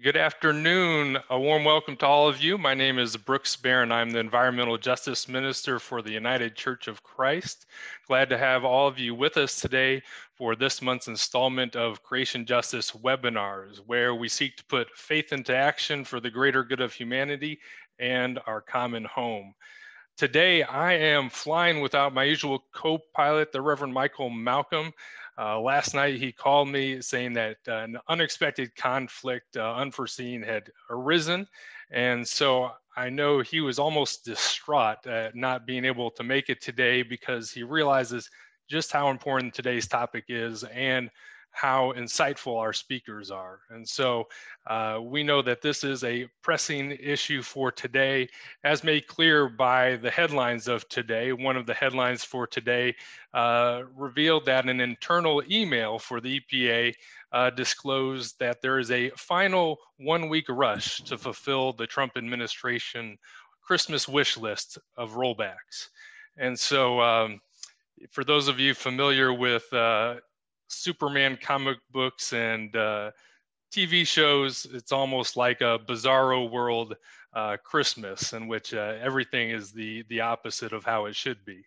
Good afternoon. A warm welcome to all of you. My name is Brooks Barron. I'm the Environmental Justice Minister for the United Church of Christ. Glad to have all of you with us today for this month's installment of Creation Justice webinars, where we seek to put faith into action for the greater good of humanity and our common home. Today, I am flying without my usual co-pilot, the Reverend Michael Malcom. Last night, he called me saying that an unexpected conflict, unforeseen, had arisen. And so I know he was almost distraught at not being able to make it today because he realizes just how important today's topic is and how insightful our speakers are. And so we know that this is a pressing issue for today, as made clear by the headlines of today. One of the headlines for today revealed that an internal email for the EPA disclosed that there is a final 1-week rush to fulfill the Trump administration Christmas wish list of rollbacks. And so for those of you familiar with Superman comic books and TV shows, it's almost like a bizarro world Christmas in which everything is the opposite of how it should be.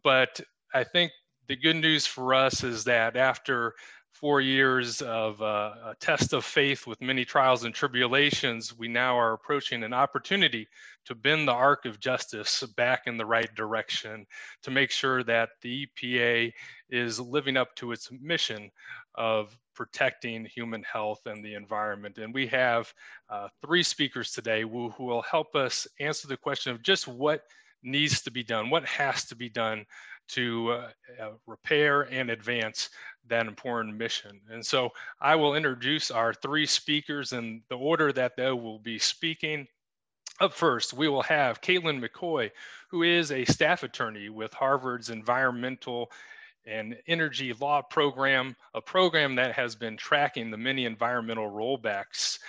But I think the good news for us is that after 4 years of a test of faith with many trials and tribulations, we now are approaching an opportunity to bend the arc of justice back in the right direction to make sure that the EPA is living up to its mission of protecting human health and the environment. And we have 3 speakers today who will help us answer the question of just what needs to be done, what has to be done to repair and advance that important mission. And so I will introduce our 3 speakers in the order that they will be speaking. Up first, we will have Caitlin McCoy, who is a staff attorney with Harvard's Environmental and Energy Law Program, a program that has been tracking the many environmental rollbacks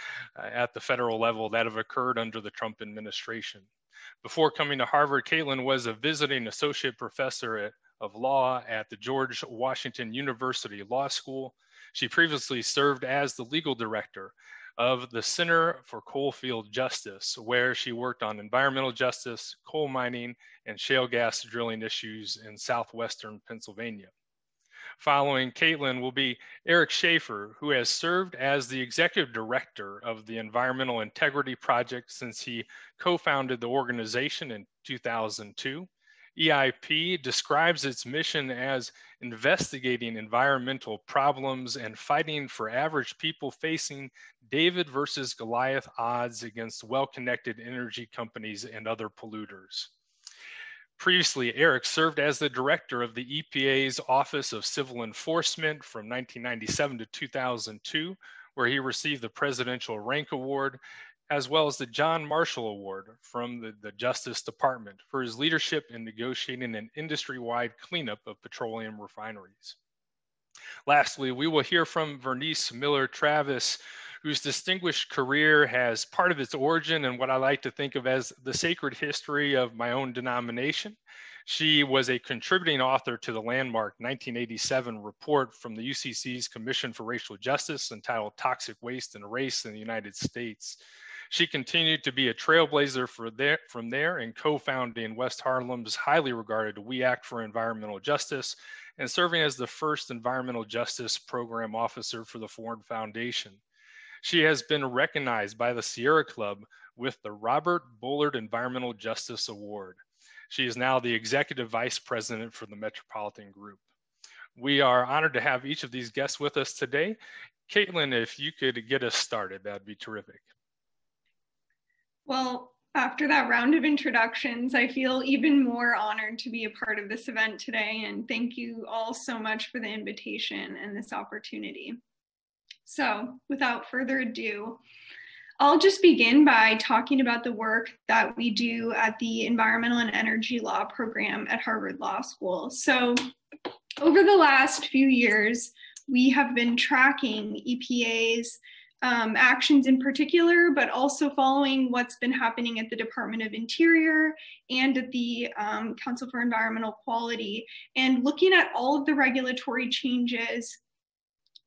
at the federal level that have occurred under the Trump administration. Before coming to Harvard, Caitlin was a visiting associate professor of law at the George Washington University Law School. She previously served as the legal director of the Center for Coalfield Justice, where she worked on environmental justice, coal mining, and shale gas drilling issues in southwestern Pennsylvania. Following Caitlin will be Eric Schaeffer, who has served as the executive director of the Environmental Integrity Project since he co-founded the organization in 2002. EIP describes its mission as investigating environmental problems and fighting for average people facing David versus Goliath odds against well-connected energy companies and other polluters. Previously, Eric served as the director of the EPA's Office of Civil Enforcement from 1997 to 2002, where he received the Presidential Rank Award, as well as the John Marshall Award from the Justice Department for his leadership in negotiating an industry-wide cleanup of petroleum refineries. Lastly, we will hear from Vernice Miller-Travis, whose distinguished career has part of its origin in what I like to think of as the sacred history of my own denomination. She was a contributing author to the landmark 1987 report from the UCC's Commission for Racial Justice entitled Toxic Waste and Race in the United States. She continued to be a trailblazer from there and co-founding West Harlem's highly regarded We Act for Environmental Justice and serving as the first environmental justice program officer for the Ford Foundation. She has been recognized by the Sierra Club with the Robert Bullard Environmental Justice Award. She is now the executive vice president for the Metropolitan Group. We are honored to have each of these guests with us today. Caitlin, if you could get us started, that'd be terrific. Well, after that round of introductions, I feel even more honored to be a part of this event today, and thank you all so much for the invitation and this opportunity. So, without further ado, I'll just begin by talking about the work that we do at the Environmental and Energy Law program at Harvard Law School. So, over the last few years, we have been tracking EPA's actions in particular, but also following what's been happening at the Department of Interior and at the Council for Environmental Quality, and looking at all of the regulatory changes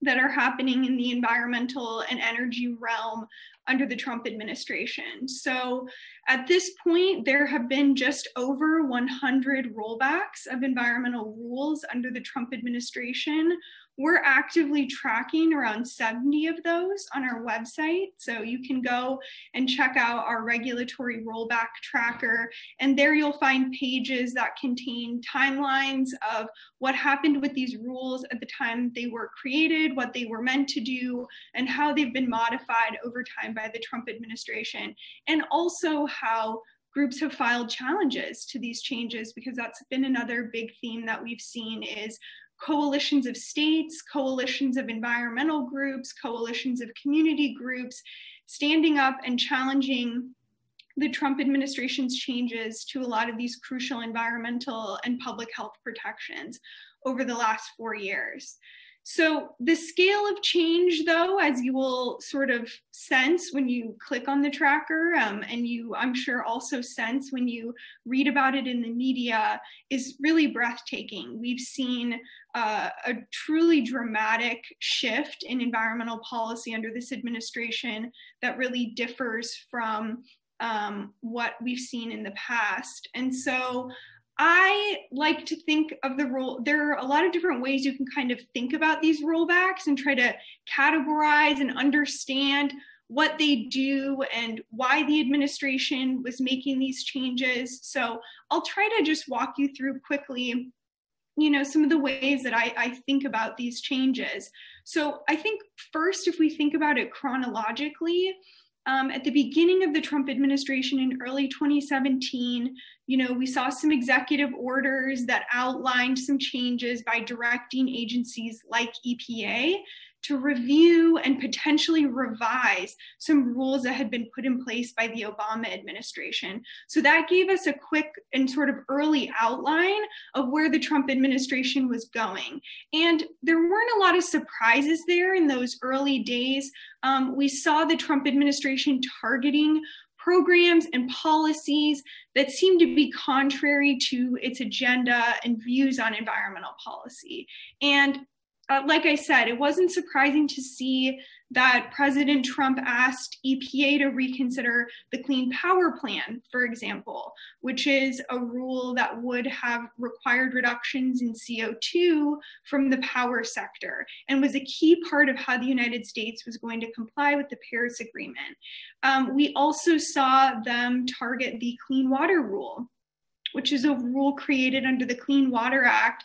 that are happening in the environmental and energy realm under the Trump administration. So at this point, there have been just over 100 rollbacks of environmental rules under the Trump administration. We're actively tracking around 70 of those on our website. So you can go and check out our regulatory rollback tracker. And there you'll find pages that contain timelines of what happened with these rules at the time they were created, what they were meant to do, and how they've been modified over time by the Trump administration. And also how groups have filed challenges to these changes, because that's been another big theme that we've seen is coalitions of states, coalitions of environmental groups, coalitions of community groups standing up and challenging the Trump administration's changes to a lot of these crucial environmental and public health protections over the last 4 years. So the scale of change, though, as you will sort of sense when you click on the tracker, and you, I'm sure, also sense when you read about it in the media, is really breathtaking. We've seen a truly dramatic shift in environmental policy under this administration that really differs from what we've seen in the past. And so I like to think of the role, there are a lot of different ways you can kind of think about these rollbacks and try to categorize and understand what they do and why the administration was making these changes. So I'll try to just walk you through quickly, you know, some of the ways that I think about these changes. So I think first, if we think about it chronologically, at the beginning of the Trump administration in early 2017, you know, we saw some executive orders that outlined some changes by directing agencies like EPA to review and potentially revise some rules that had been put in place by the Obama administration. So that gave us a quick and sort of early outline of where the Trump administration was going. And there weren't a lot of surprises there in those early days. We saw the Trump administration targeting programs and policies that seemed to be contrary to its agenda and views on environmental policy. And like I said, it wasn't surprising to see that President Trump asked EPA to reconsider the Clean Power Plan, for example, which is a rule that would have required reductions in CO2 from the power sector and was a key part of how the United States was going to comply with the Paris Agreement. We also saw them target the Clean Water Rule, which is a rule created under the Clean Water Act,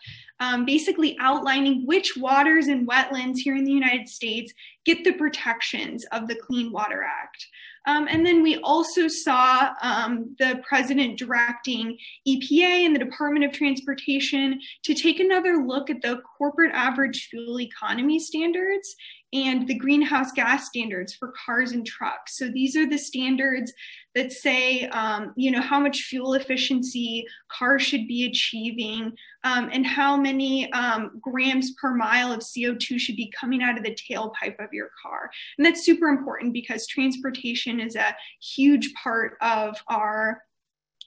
basically outlining which waters and wetlands here in the United States get the protections of the Clean Water Act. And then we also saw the president directing EPA and the Department of Transportation to take another look at the corporate average fuel economy standards and the greenhouse gas standards for cars and trucks. So these are the standards that say, you know, how much fuel efficiency cars should be achieving, and how many grams per mile of CO2 should be coming out of the tailpipe of your car. And that's super important because transportation is a huge part of our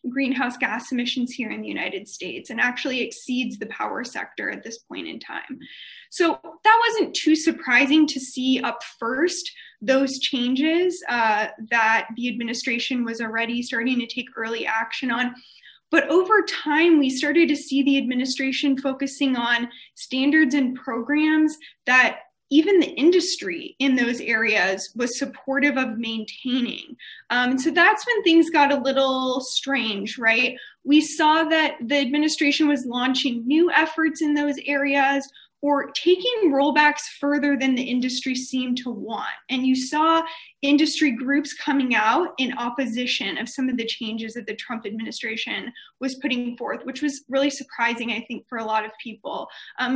greenhouse gas emissions here in the United States and actually exceeds the power sector at this point in time. So that wasn't too surprising to see up first those changes that the administration was already starting to take early action on. But over time, we started to see the administration focusing on standards and programs that even the industry in those areas was supportive of maintaining. So that's when things got a little strange, right? We saw that the administration was launching new efforts in those areas or taking rollbacks further than the industry seemed to want. And you saw industry groups coming out in opposition of some of the changes that the Trump administration was putting forth, which was really surprising, I think, for a lot of people.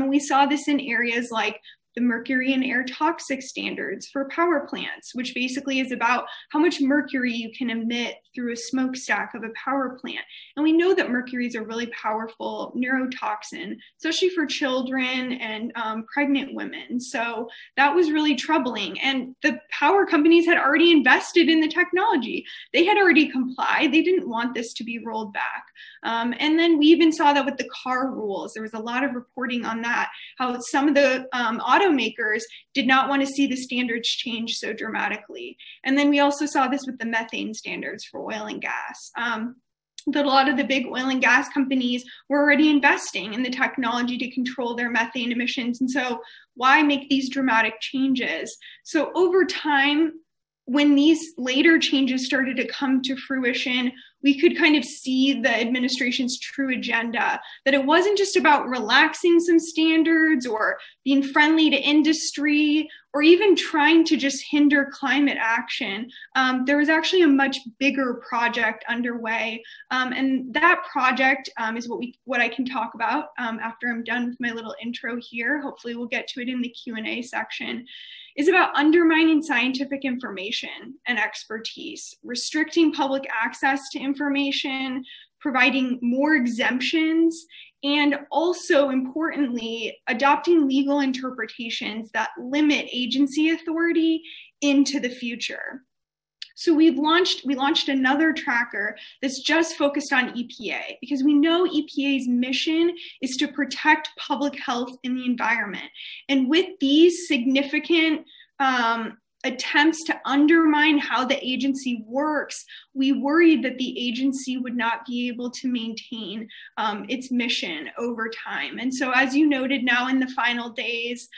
We saw this in areas like the mercury and air toxic standards for power plants, which basically is about how much mercury you can emit through a smokestack of a power plant. And we know that mercury is a really powerful neurotoxin, especially for children and pregnant women. So that was really troubling. And the power companies had already invested in the technology. They had already complied. They didn't want this to be rolled back. And then we even saw that with the car rules. There was a lot of reporting on that, how some of the auto automakers did not want to see the standards change so dramatically. And then we also saw this with the methane standards for oil and gas. That a lot of the big oil and gas companies were already investing in the technology to control their methane emissions. And so why make these dramatic changes? So over time, when these later changes started to come to fruition, we could kind of see the administration's true agenda, that it wasn't just about relaxing some standards or being friendly to industry or even trying to just hinder climate action. There was actually a much bigger project underway. And that project is what I can talk about after I'm done with my little intro here. Hopefully we'll get to it in the Q&A section. Is about undermining scientific information and expertise, restricting public access to information, providing more exemptions, and also importantly, adopting legal interpretations that limit agency authority into the future. So we launched another tracker that's just focused on EPA, because we know EPA's mission is to protect public health in the environment. And with these significant attempts to undermine how the agency works, we worried that the agency would not be able to maintain its mission over time. And so, as you noted, now in the final days,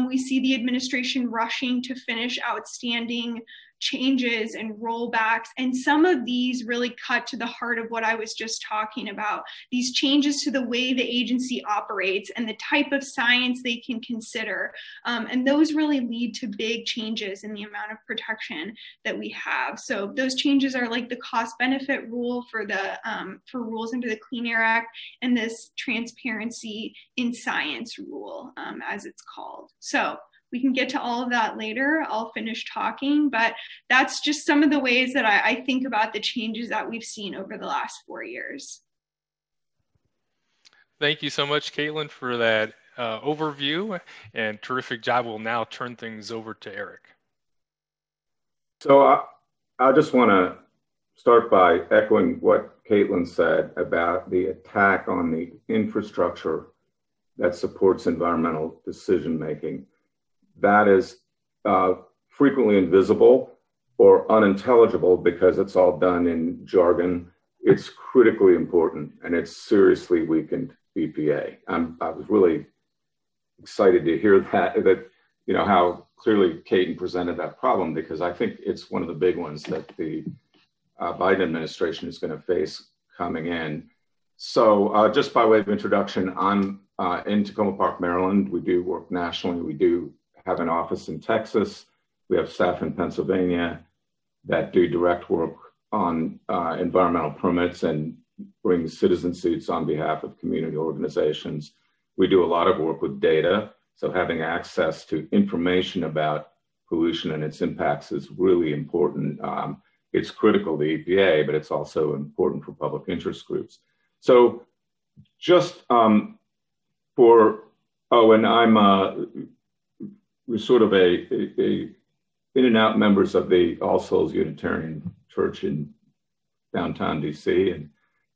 we see the administration rushing to finish outstanding changes and rollbacks. And some of these really cut to the heart of what I was just talking about, these changes to the way the agency operates and the type of science they can consider. And those really lead to big changes in the amount of protection that we have. So those changes are like the cost benefit rule for rules under the Clean Air Act, and this transparency in science rule, as it's called. So we can get to all of that later. I'll finish talking, but that's just some of the ways that I think about the changes that we've seen over the last 4 years. Thank you so much, Caitlin, for that overview, and terrific job. We'll now turn things over to Eric. So I just want to start by echoing what Caitlin said about the attack on the infrastructure that supports environmental decision-making. That is frequently invisible or unintelligible because it's all done in jargon. It's critically important, and it's seriously weakened EPA. I was really excited to hear that you know, how clearly Caitlin presented that problem, because I think it's one of the big ones that the Biden administration is going to face coming in. So just by way of introduction, I'm in Tacoma Park, Maryland. We do work nationally. We do have an office in Texas. We have staff in Pennsylvania that do direct work on environmental permits and bring citizen suits on behalf of community organizations. We do a lot of work with data. So having access to information about pollution and its impacts is really important. It's critical to EPA, but it's also important for public interest groups. So just and we're sort of a in and out members of the All Souls Unitarian Church in downtown DC, and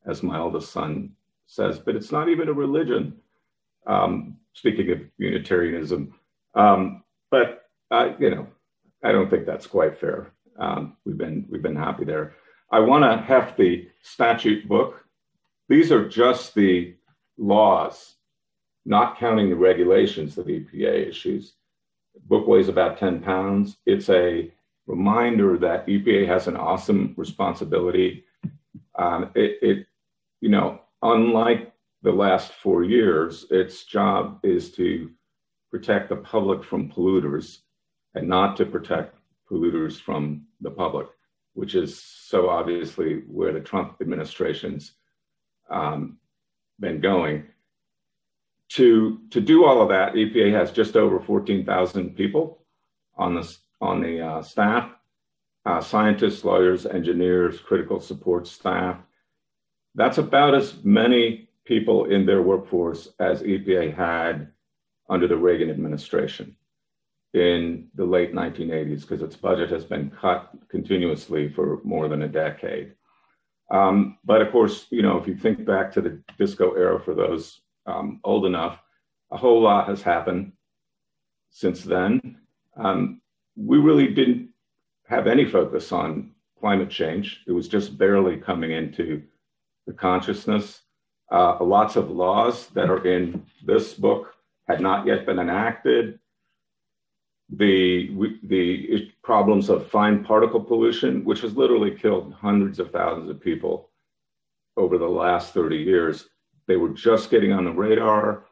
as my oldest son says, but it's not even a religion. Speaking of Unitarianism, but you know, I don't think that's quite fair. We've been happy there. I want to heft the statute book. These are just the laws, not counting the regulations that EPA issues. The book weighs about 10 pounds. It's a reminder that EPA has an awesome responsibility. You know, unlike the last 4 years, its job is to protect the public from polluters and not to protect polluters from the public, which is so obviously where the Trump administration's been going. To do all of that, EPA has just over 14,000 people on the staff, scientists, lawyers, engineers, critical support staff. That's about as many people in their workforce as EPA had under the Reagan administration in the late 1980s, because its budget has been cut continuously for more than a decade. But of course, you know, if you think back to the disco era, for those old enough, a whole lot has happened since then. We really didn't have any focus on climate change. It was just barely coming into the consciousness. Lots of laws that are in this book had not yet been enacted. The problems of fine particle pollution, which has literally killed hundreds of thousands of people over the last 30 years, they were just getting on the radar.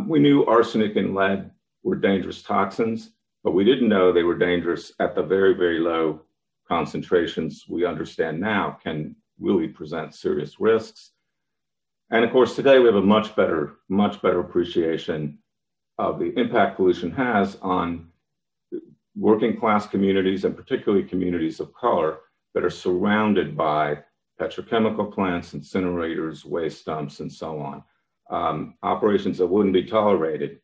We knew arsenic and lead were dangerous toxins, but we didn't know they were dangerous at the very, very low concentrations we understand now can really present serious risks. And of course, today we have a much better appreciation of the impact pollution has on working class communities, and particularly communities of color that are surrounded by petrochemical plants, incinerators, waste dumps, and so on. Operations that wouldn't be tolerated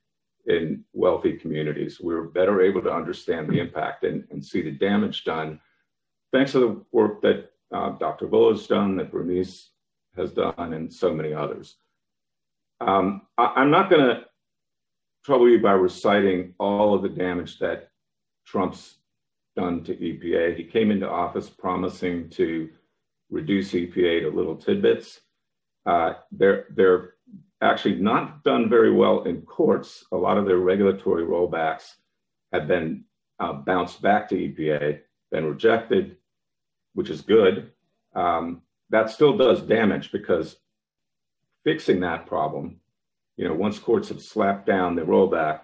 in wealthy communities. We were better able to understand the impact and see the damage done, thanks to the work that Dr. Bull has done, that Vernice has done, and so many others. I'm not going to trouble you by reciting all of the damage that Trump's done to EPA. He came into office promising to reduce EPA to little tidbits. They're actually not done very well in courts. A lot of their regulatory rollbacks have been bounced back to EPA, been rejected, which is good. That still does damage, because fixing that problem, once courts have slapped down the rollback,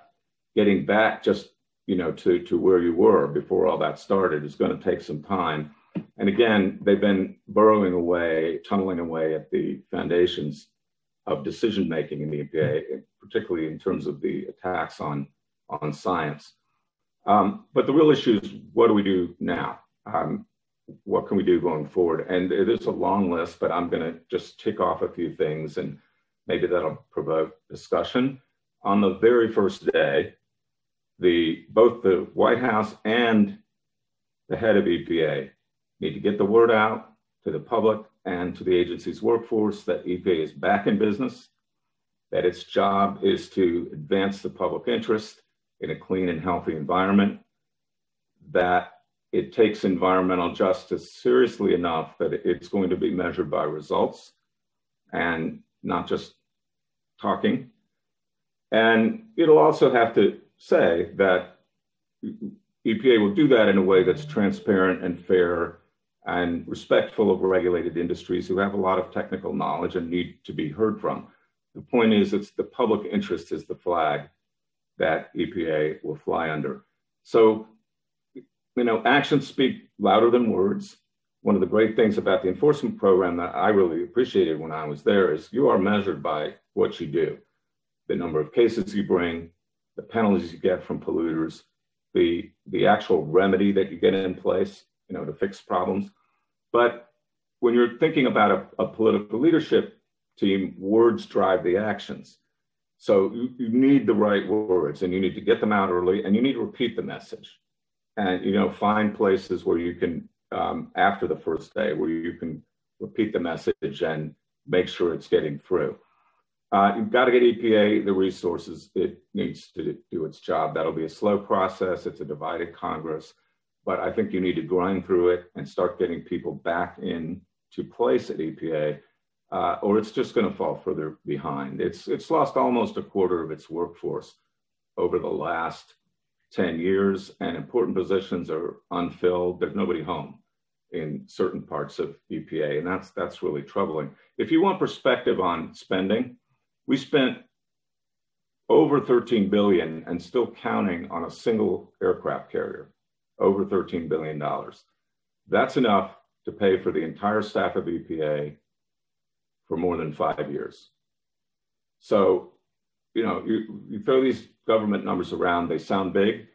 getting back just, to where you were before all that started is going to take some time. And again, they've been burrowing away, tunneling away at the foundations of decision-making in the EPA, particularly in terms of the attacks on science. But the real issue is, what do we do now? What can we do going forward? And it is a long list, but I'm going to just tick off a few things, and maybe that'll provoke discussion. On the very first day, both the White House and the head of EPA need to get the word out to the public and to the agency's workforce that EPA is back in business, that its job is to advance the public interest in a clean and healthy environment, that it takes environmental justice seriously enough that it's going to be measured by results and not just talking. And it'll also have to say that EPA will do that in a way that's transparent and fair and respectful of regulated industries who have a lot of technical knowledge and need to be heard from. The point is, it's the public interest is the flag that EPA will fly under. So, actions speak louder than words. One of the great things about the enforcement program that I really appreciated when I was there is you are measured by what you do. The number of cases you bring, the penalties you get from polluters, the actual remedy that you get in place, to fix problems. But when you're thinking about a political leadership team, words drive the actions. So you need the right words, and you need to get them out early, and you need to repeat the message. And, find places where you can, after the first day, where you can repeat the message and make sure it's getting through. You've got to get EPA the resources it needs to do its job. That'll be a slow process. It's a divided Congress. But I think you need to grind through it and start getting people back into place at EPA, or it's just going to fall further behind. It's lost almost a quarter of its workforce over the last 10 years, and important positions are unfilled. There's nobody home in certain parts of EPA, and that's really troubling. If you want perspective on spending, we spent over $13 billion and still counting on a single aircraft carrier. Over $13 billion. That's enough to pay for the entire staff of EPA for more than 5 years. So, you throw these government numbers around, they sound big,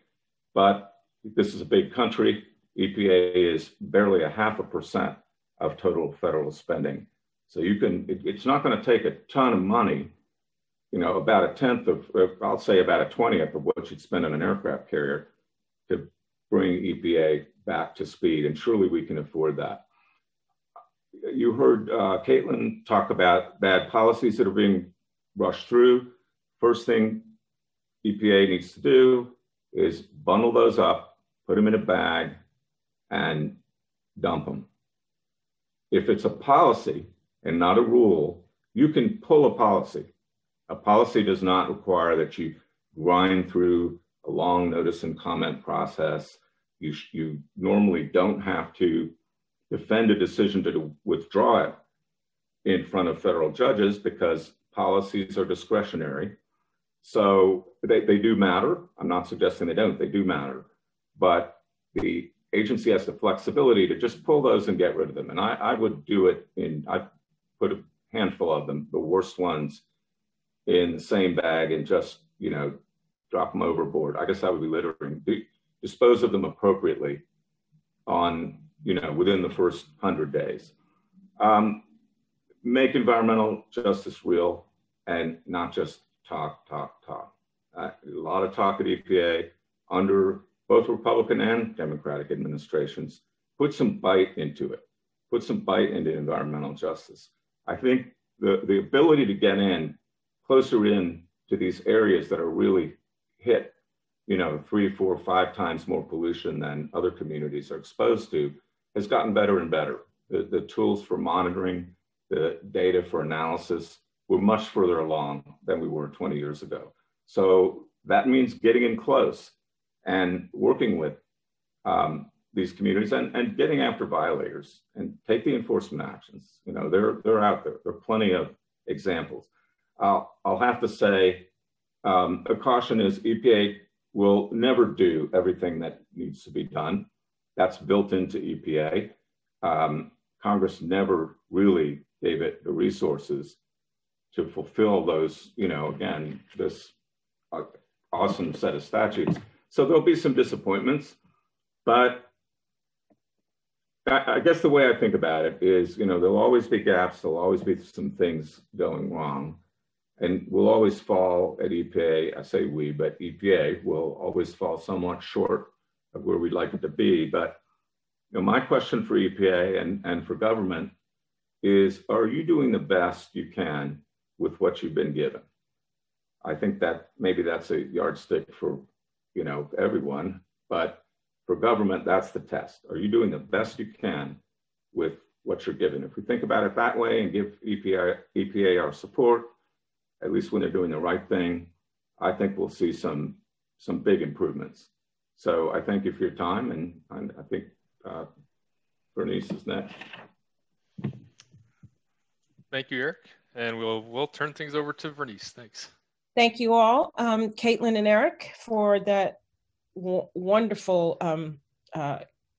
but this is a big country. EPA is barely 0.5% of total federal spending. So it's not going to take a ton of money, about a tenth of, I'll say about a 20th of what you'd spend on an aircraft carrier to bring EPA back to speed, and surely we can afford that. You heard Caitlin talk about bad policies that are being rushed through. First thing EPA needs to do is bundle those up, put them in a bag, and dump them. If it's a policy and not a rule, you can pull a policy. A policy does not require that you grind through a long notice and comment process. You normally don't have to defend a decision to withdraw it in front of federal judges because policies are discretionary. So they do matter. I'm not suggesting they don't, they do matter. But the agency has the flexibility to just pull those and get rid of them. And I would do it I put a handful of them, the worst ones, in the same bag and just, drop them overboard. I guess that would be littering. Dispose of them appropriately on, within the first 100 days. Make environmental justice real and not just talk. A lot of talk at EPA under both Republican and Democratic administrations. Put some bite into it. Put some bite into environmental justice. I think the ability to get closer in to these areas that are really hit, 3, 4, 5 times more pollution than other communities are exposed to, has gotten better and better. The tools for monitoring, the data for analysis, we're much further along than we were 20 years ago. So that means getting in close and working with these communities and getting after violators and take the enforcement actions. They're out there. There are plenty of examples. I'll have to say, a caution is EPA will never do everything that needs to be done. That's built into EPA. Congress never really gave it the resources to fulfill those, again, this awesome set of statutes. So there'll be some disappointments, but I guess the way I think about it is, there'll always be gaps, there'll always be some things going wrong, and we'll always fall at EPA, I say we, but EPA will always fall somewhat short of where we'd like it to be. But my question for EPA and for government is, are you doing the best you can with what you've been given? I think that maybe that's a yardstick for, everyone, but for government, that's the test. Are you doing the best you can with what you're given? If we think about it that way and give EPA our support, at least when they're doing the right thing, I think we'll see some big improvements. So I thank you for your time, and I think Vernice is next. Thank you, Eric. And we'll turn things over to Vernice. Thanks. Thank you all, Caitlin and Eric, for that wonderful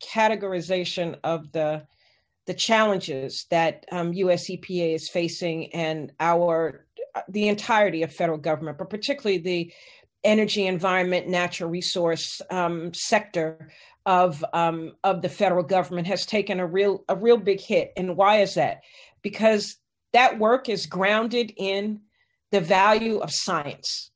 categorization of the challenges that US EPA is facing and the entirety of federal government, but particularly the energy, environment, natural resource sector of the federal government has taken a real big hit. And why is that? Because that work is grounded in the value of science,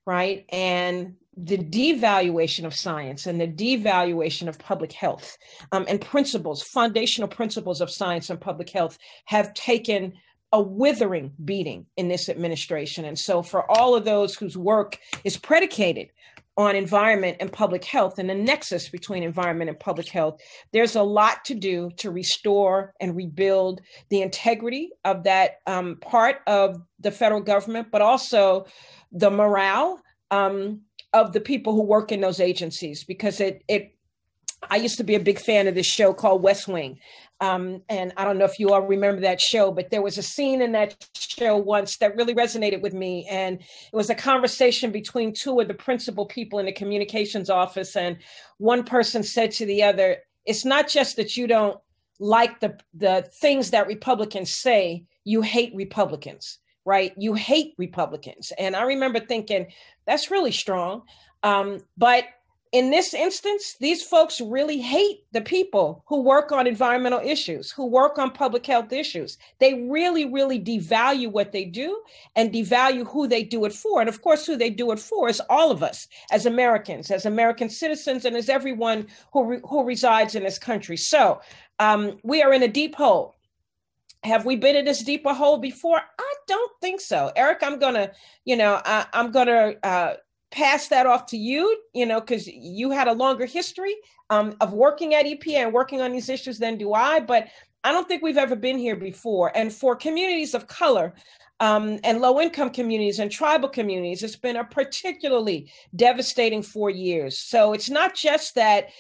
right? And the devaluation of science and the devaluation of public health and principles, foundational principles of science and public health have taken a withering beating in this administration. And so for all of those whose work is predicated on environment and public health and the nexus between environment and public health, there's a lot to do to restore and rebuild the integrity of that part of the federal government, but also the morale of the people who work in those agencies, because I used to be a big fan of this show called West Wing. And I don't know if you all remember that show, but there was a scene in that show once that really resonated with me. And it was a conversation between two of the principal people in the communications office. And one person said to the other, it's not just that you don't like the things that Republicans say, you hate Republicans, right? You hate Republicans. And I remember thinking, that's really strong. But in this instance, these folks really hate the people who work on environmental issues, who work on public health issues. They really, really devalue what they do and devalue who they do it for. And of course, who they do it for is all of us as Americans, as American citizens, and as everyone who resides in this country. So we are in a deep hole. Have we been in this deeper hole before? I don't think so. Eric, I'm gonna pass that off to you, because you had a longer history of working at EPA and working on these issues than do I, but I don't think we've ever been here before. And for communities of color, and low-income communities and tribal communities, it's been a particularly devastating 4 years. So it's not just that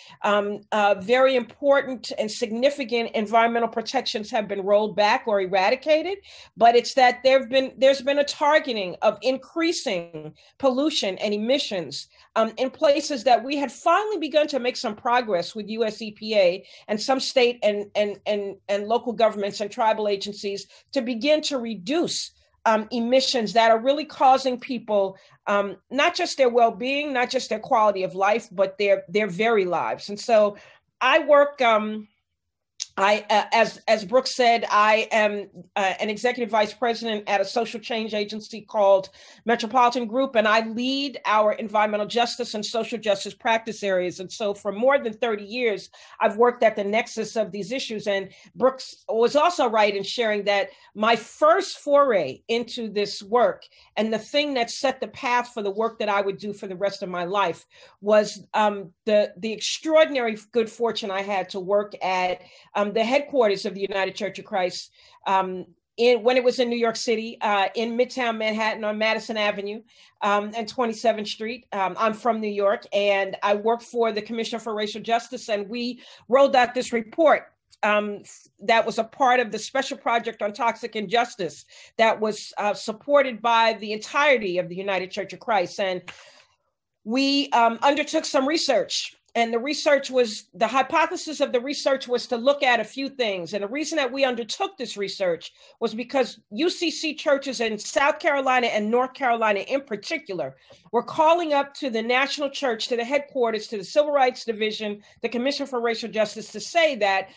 very important and significant environmental protections have been rolled back or eradicated, but it's that there's been a targeting of increasing pollution and emissions in places that we had finally begun to make some progress with US EPA and some state and local governments and tribal agencies to begin to reduce emissions that are really causing people not just their well-being, not just their quality of life, but their very lives. And so I work, as Brooks said, I am an executive vice president at a social change agency called Metropolitan Group, and I lead our environmental justice and social justice practice areas. And so for more than 30 years, I've worked at the nexus of these issues. And Brooks was also right in sharing that my first foray into this work and the thing that set the path for the work that I would do for the rest of my life was the extraordinary good fortune I had to work at the headquarters of the United Church of Christ when it was in New York City, in Midtown Manhattan on Madison Avenue and 27th Street. I'm from New York, and I worked for the Commissioner for Racial Justice, and we rolled out this report that was a part of the Special Project on Toxic Injustice that was supported by the entirety of the United Church of Christ. And we undertook some research. And the hypothesis of the research was to look at a few things. And the reason that we undertook this research was because UCC churches in South Carolina and North Carolina in particular were calling up to the national church, to the headquarters, to the Civil Rights Division, the Commission for Racial Justice, to say that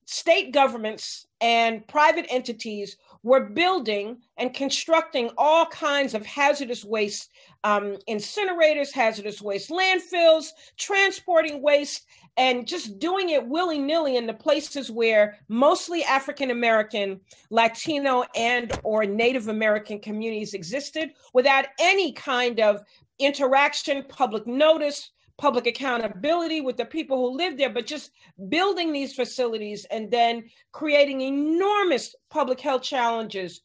state governments and private entities were building and constructing all kinds of hazardous waste incinerators, hazardous waste landfills, transporting waste, and just doing it willy-nilly in the places where mostly African-American, Latino, and or Native American communities existed without any kind of interaction, public notice, public accountability with the people who lived there, but just building these facilities and then creating enormous public health challenges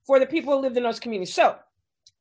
for the people who lived in those communities. So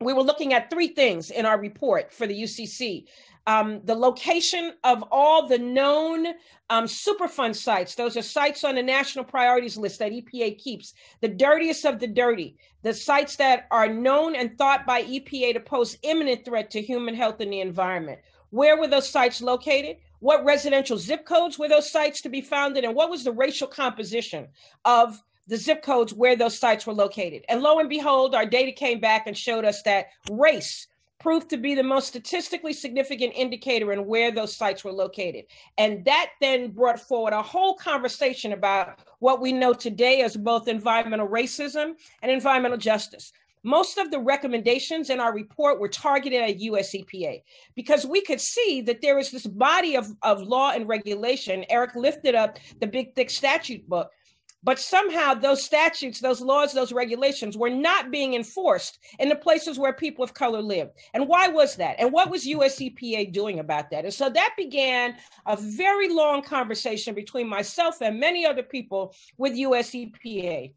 we were looking at three things in our report for the UCC. The location of all the known Superfund sites. Those are sites on the national priorities list that EPA keeps, the dirtiest of the dirty, the sites that are known and thought by EPA to pose imminent threat to human health and the environment. Where were those sites located? What residential zip codes were those sites to be found in? And what was the racial composition of the zip codes where those sites were located? And lo and behold, our data came back and showed us that race proved to be the most statistically significant indicator in where those sites were located. And that then brought forward a whole conversation about what we know today as both environmental racism and environmental justice. Most of the recommendations in our report were targeted at US EPA because we could see that there is this body of law and regulation. Eric lifted up the big, thick statute book, but somehow those statutes, those laws, those regulations were not being enforced in the places where people of color live. And why was that? And what was US EPA doing about that? And so that began a very long conversation between myself and many other people with US EPA.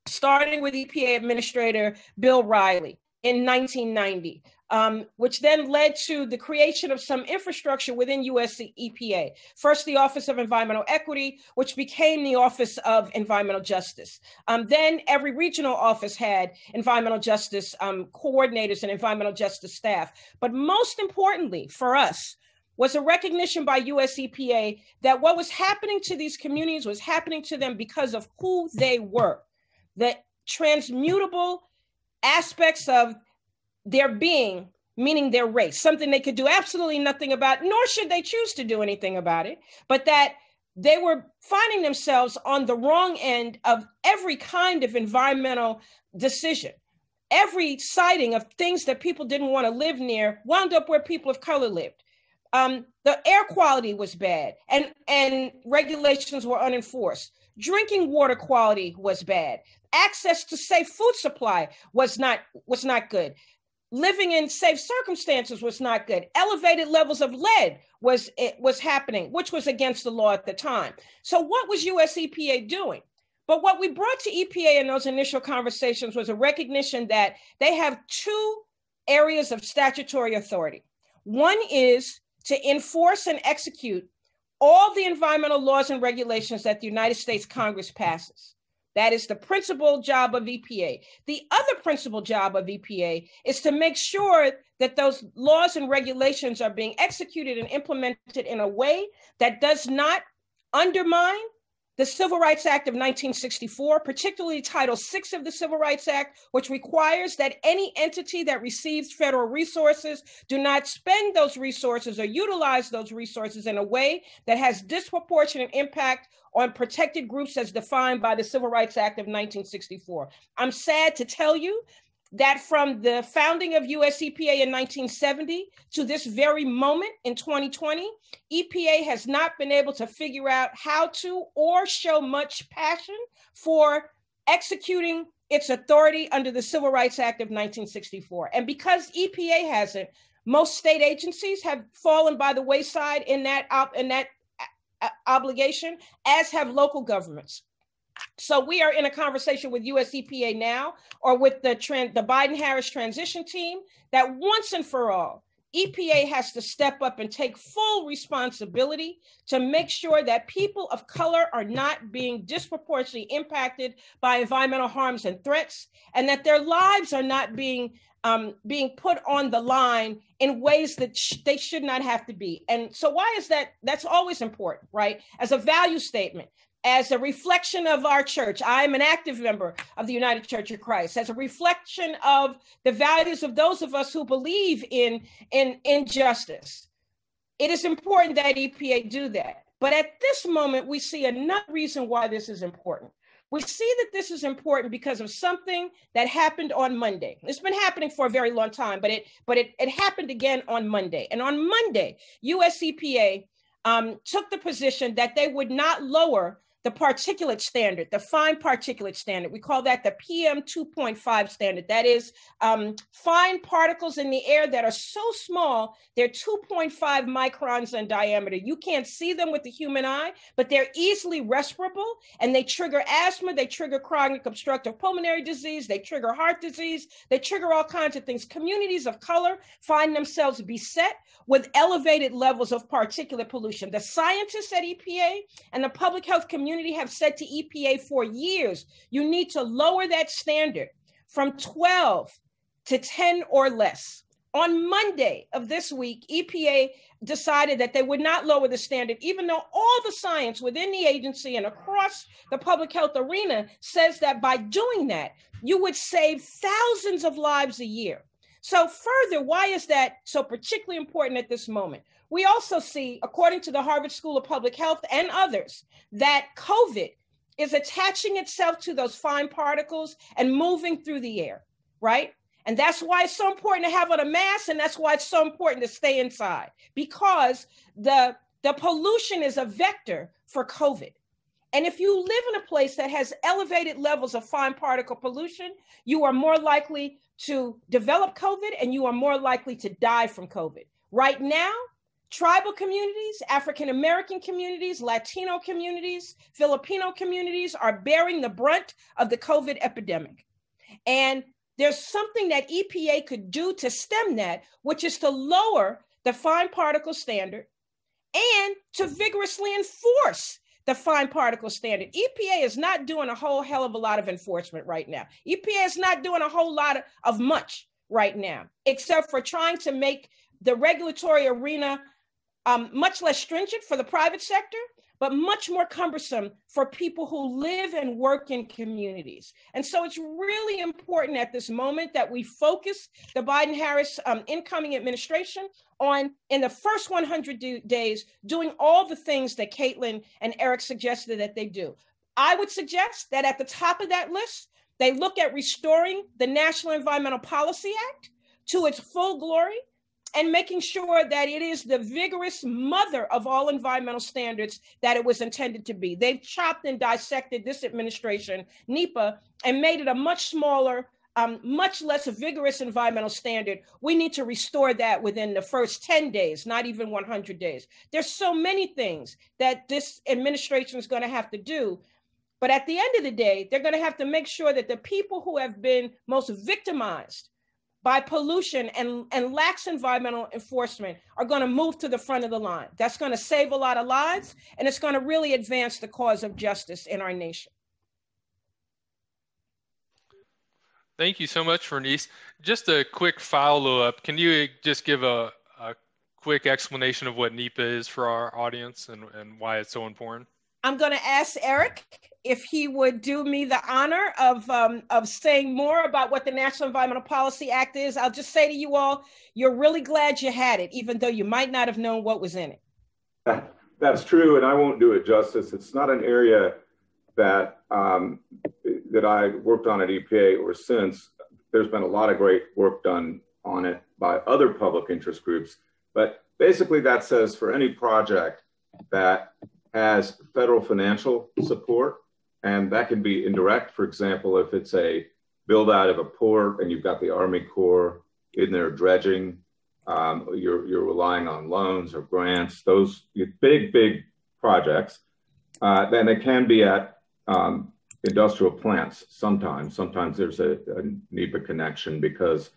Starting with EPA Administrator Bill Riley in 1990, which then led to the creation of some infrastructure within US EPA. First, the Office of Environmental Equity, which became the Office of Environmental Justice. Then every regional office had environmental justice coordinators and environmental justice staff. But most importantly for us, was a recognition by US EPA that what was happening to these communities was happening to them because of who they were. The transmutable aspects of their being, meaning their race, something they could do absolutely nothing about, nor should they choose to do anything about it, but that they were finding themselves on the wrong end of every kind of environmental decision. Every siting of things that people didn't want to live near wound up where people of color lived. The air quality was bad and regulations were unenforced. Drinking water quality was bad. Access to safe food supply was not good. living in safe circumstances was not good. Elevated levels of lead was happening, which was against the law at the time. So what was US EPA doing? But what we brought to EPA in those initial conversations was a recognition that they have two areas of statutory authority. One is to enforce and execute all the environmental laws and regulations that the United States Congress passes. That is the principal job of EPA. The other principal job of EPA is to make sure that those laws and regulations are being executed and implemented in a way that does not undermine the Civil Rights Act of 1964, particularly Title VI of the Civil Rights Act, which requires that any entity that receives federal resources do not spend those resources or utilize those resources in a way that has disproportionate impact on protected groups as defined by the Civil Rights Act of 1964. I'm sad to tell you that from the founding of US EPA in 1970 to this very moment in 2020, EPA has not been able to figure out how to or show much passion for executing its authority under the Civil Rights Act of 1964. And because EPA hasn't, most state agencies have fallen by the wayside in that obligation, as have local governments. So we are in a conversation with US EPA now, or with the Biden-Harris transition team, that once and for all, EPA has to step up and take full responsibility to make sure that people of color are not being disproportionately impacted by environmental harms and threats, and that their lives are not being put on the line in ways that they should not have to be. And so why is that? That's always important, right? As a value statement, as a reflection of our church. I am an active member of the United Church of Christ, as a reflection of the values of those of us who believe in justice. It is important that EPA do that. But at this moment, we see another reason why this is important. We see that this is important because of something that happened on Monday. It's been happening for a very long time, but it happened again on Monday. And on Monday, US EPA took the position that they would not lower the particulate standard, the fine particulate standard. We call that the PM 2.5 standard. That is fine particles in the air that are so small, they're 2.5 microns in diameter. You can't see them with the human eye, but they're easily respirable, and they trigger asthma, they trigger chronic obstructive pulmonary disease, they trigger heart disease, they trigger all kinds of things. Communities of color find themselves beset with elevated levels of particulate pollution. The scientists at EPA and the public health community have said to EPA for years, you need to lower that standard from 12 to 10 or less. On Monday of this week, EPA decided that they would not lower the standard, even though all the science within the agency and across the public health arena says that by doing that, you would save thousands of lives a year. So further, why is that so particularly important at this moment? We also see, according to the Harvard School of Public Health and others, that COVID is attaching itself to those fine particles and moving through the air, right? And that's why it's so important to have on a mask, and that's why it's so important to stay inside, because the pollution is a vector for COVID. And if you live in a place that has elevated levels of fine particle pollution, you are more likely to develop COVID, and you are more likely to die from COVID. Right now, tribal communities, African-American communities, Latino communities, Filipino communities are bearing the brunt of the COVID epidemic. And there's something that EPA could do to stem that, which is to lower the fine particle standard and to vigorously enforce the fine particle standard. EPA is not doing a whole hell of a lot of enforcement right now. EPA is not doing a whole lot of much right now, except for trying to make the regulatory arena much less stringent for the private sector, but much more cumbersome for people who live and work in communities. And so it's really important at this moment that we focus the Biden-Harris incoming administration on, in the first 100 days, doing all the things that Caitlin and Eric suggested that they do. I would suggest that at the top of that list, they look at restoring the National Environmental Policy Act to its full glory, and making sure that it is the vigorous mother of all environmental standards that it was intended to be. They've chopped and dissected this administration, NEPA, and made it a much smaller much less vigorous environmental standard, we need to restore that within the first 10 days, not even 100 days. There's so many things that this administration is going to have to do. But at the end of the day, they're going to have to make sure that the people who have been most victimized by pollution and lax environmental enforcement are going to move to the front of the line. That's going to save a lot of lives, and it's going to really advance the cause of justice in our nation. Thank you so much, Vernice. Just a quick follow-up. Can you just give a quick explanation of what NEPA is for our audience and why it's so important? I'm going to ask Eric if he would do me the honor of saying more about what the National Environmental Policy Act is. I'll just say to you all, you're really glad you had it, even though you might not have known what was in it. That's true, and I won't do it justice. It's not an area that that I worked on at EPA or since. There's been a lot of great work done on it by other public interest groups, but basically that says for any project that has federal financial support, and that can be indirect. For example, if it's a build out of a port and you've got the Army Corps in there dredging, you're relying on loans or grants, those big projects, then they can be at industrial plants sometimes. Sometimes there's a NEPA connection because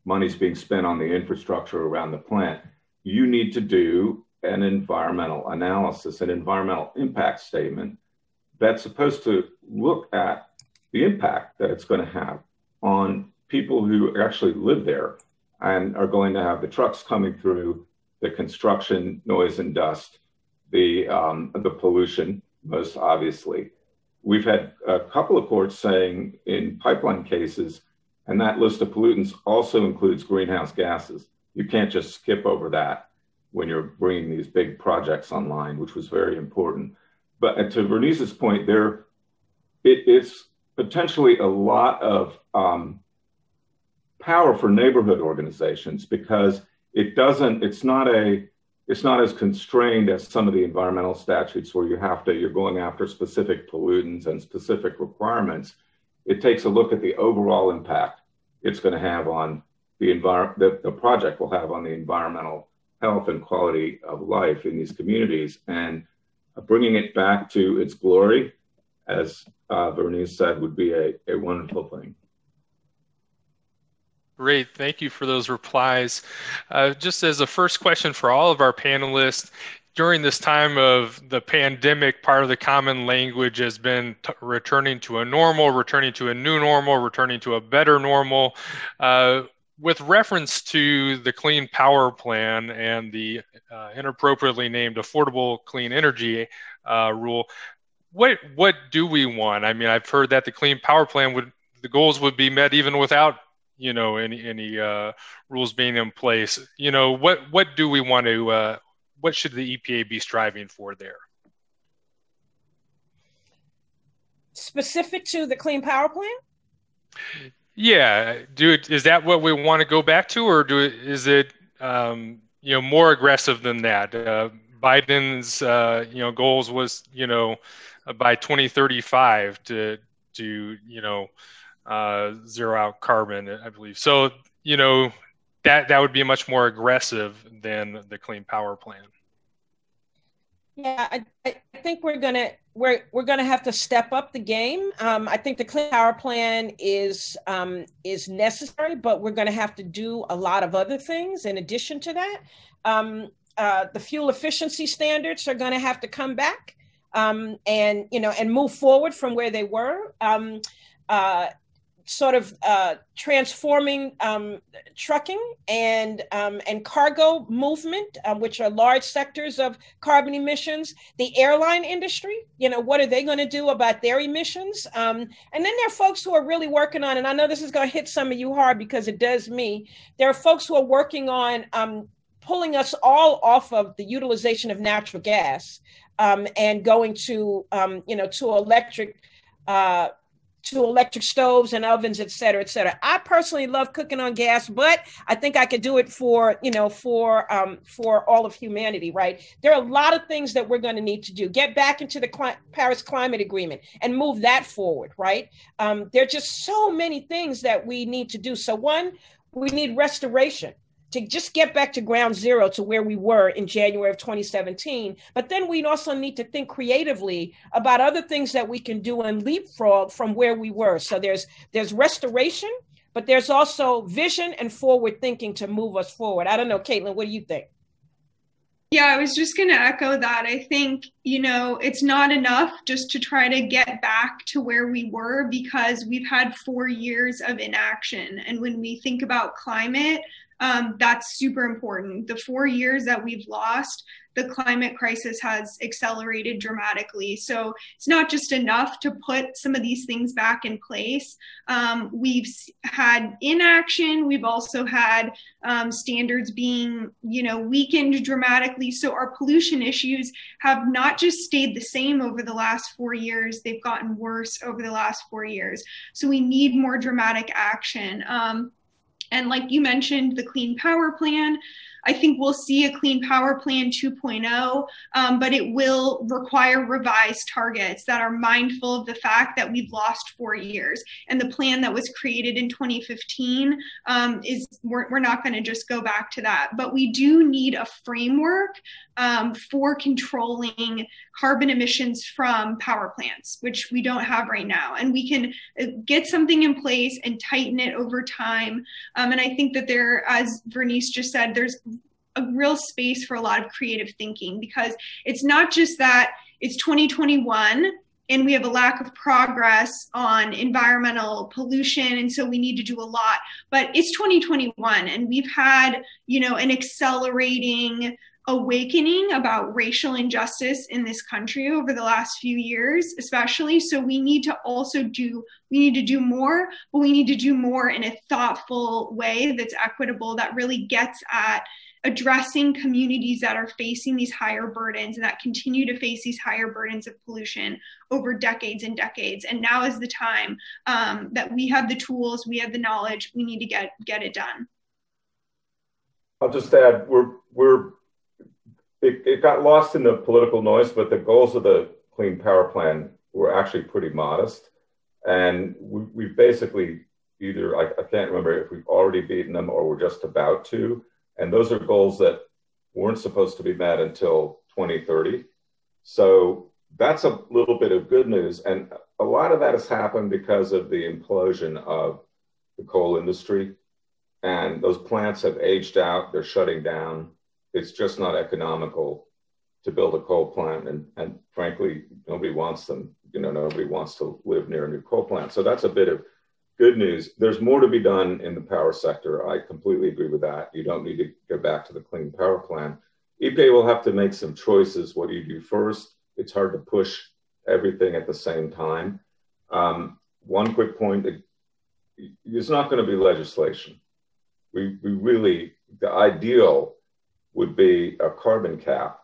money's being spent on the infrastructure around the plant. You need to do an environmental analysis, an environmental impact statement that's supposed to look at the impact that it's going to have on people who actually live there and are going to have the trucks coming through, the construction, noise and dust, the pollution, most obviously. We've had a couple of courts saying in pipeline cases, and that list of pollutants also includes greenhouse gases. You can't just skip over that when you're bringing these big projects online, which was very important. But to Vernice's point, it's potentially a lot of power for neighborhood organizations because it's not as constrained as some of the environmental statutes where you're going after specific pollutants and specific requirements. It takes a look at the overall impact it's going to have on the project will have on the environmental health and quality of life in these communities, and bringing it back to its glory, as Vernice said, would be a wonderful thing. Great, thank you for those replies. Just as a first question for all of our panelists, during this time of the pandemic, part of the common language has been returning to a normal, returning to a new normal, returning to a better normal. With reference to the Clean Power Plan and the inappropriately named Affordable Clean Energy rule, what do we want? I mean, I've heard that the Clean Power Plan the goals would be met even without any rules being in place. What do we want to? What should the EPA be striving for there? Specific to the Clean Power Plan? Yeah, is that what we want to go back to, or is it more aggressive than that? Biden's goals was by 2035 to zero out carbon, I believe. So that would be much more aggressive than the Clean Power Plan. Yeah, I think we're gonna have to step up the game. I think the Clean Power Plan is necessary, but we're gonna have to do a lot of other things in addition to that. The fuel efficiency standards are gonna have to come back and move forward from where they were. Transforming trucking and cargo movement, which are large sectors of carbon emissions. The airline industry, what are they going to do about their emissions? And then there are folks who are really working on, and I know this is going to hit some of you hard because it does me. There are folks who are working on pulling us all off of the utilization of natural gas and going to electric to electric stoves and ovens, et cetera, et cetera. I personally love cooking on gas, but I think I could do it for all of humanity, right? There are a lot of things that we're going to need to do. Get back into the Paris Climate Agreement and move that forward, right? There are just so many things that we need to do. So one, we need restoration to just get back to ground zero to where we were in January of 2017. But then we also need to think creatively about other things that we can do and leapfrog from where we were. So there's restoration, but there's also vision and forward thinking to move us forward. I don't know, Caitlin, what do you think? Yeah, I was just going to echo that. I think, it's not enough just to try to get back to where we were, because we've had 4 years of inaction. And when we think about climate, that's super important. The 4 years that we've lost, the climate crisis has accelerated dramatically. So it's not just enough to put some of these things back in place. We've had inaction. We've also had standards being, weakened dramatically. So our pollution issues have not just stayed the same over the last 4 years, they've gotten worse over the last 4 years. So we need more dramatic action. And like you mentioned, the Clean Power Plan, I think we'll see a Clean Power Plan 2.0, but it will require revised targets that are mindful of the fact that we've lost 4 years. And the plan that was created in 2015 we're not going to just go back to that. But we do need a framework for controlling carbon emissions from power plants, which we don't have right now. And we can get something in place and tighten it over time. And I think that there, as Vernice just said, there's a real space for a lot of creative thinking, because it's not just that it's 2021 and we have a lack of progress on environmental pollution, and so we need to do a lot, but it's 2021 and we've had, an accelerating awakening about racial injustice in this country over the last few years, especially. So we need to do more, but we need to do more in a thoughtful way that's equitable, that really gets at addressing communities that are facing these higher burdens and that continue to face these higher burdens of pollution over decades and decades. And now is the time that we have the tools, we have the knowledge, we need to get it done. I'll just add, it got lost in the political noise, but the goals of the Clean Power Plan were actually pretty modest. And we've basically either, I can't remember if we've already beaten them or we're just about to. And those are goals that weren't supposed to be met until 2030. So that's a little bit of good news. And a lot of that has happened because of the implosion of the coal industry. And those plants have aged out, they're shutting down. It's just not economical to build a coal plant. And frankly, nobody wants them. Nobody wants to live near a new coal plant. So that's a bit of good news. There's more to be done in the power sector. I completely agree with that. You don't need to go back to the Clean Power Plan. EPA will have to make some choices. What do you do first? It's hard to push everything at the same time. One quick point, it's not going to be legislation. We really, the ideal would be a carbon cap.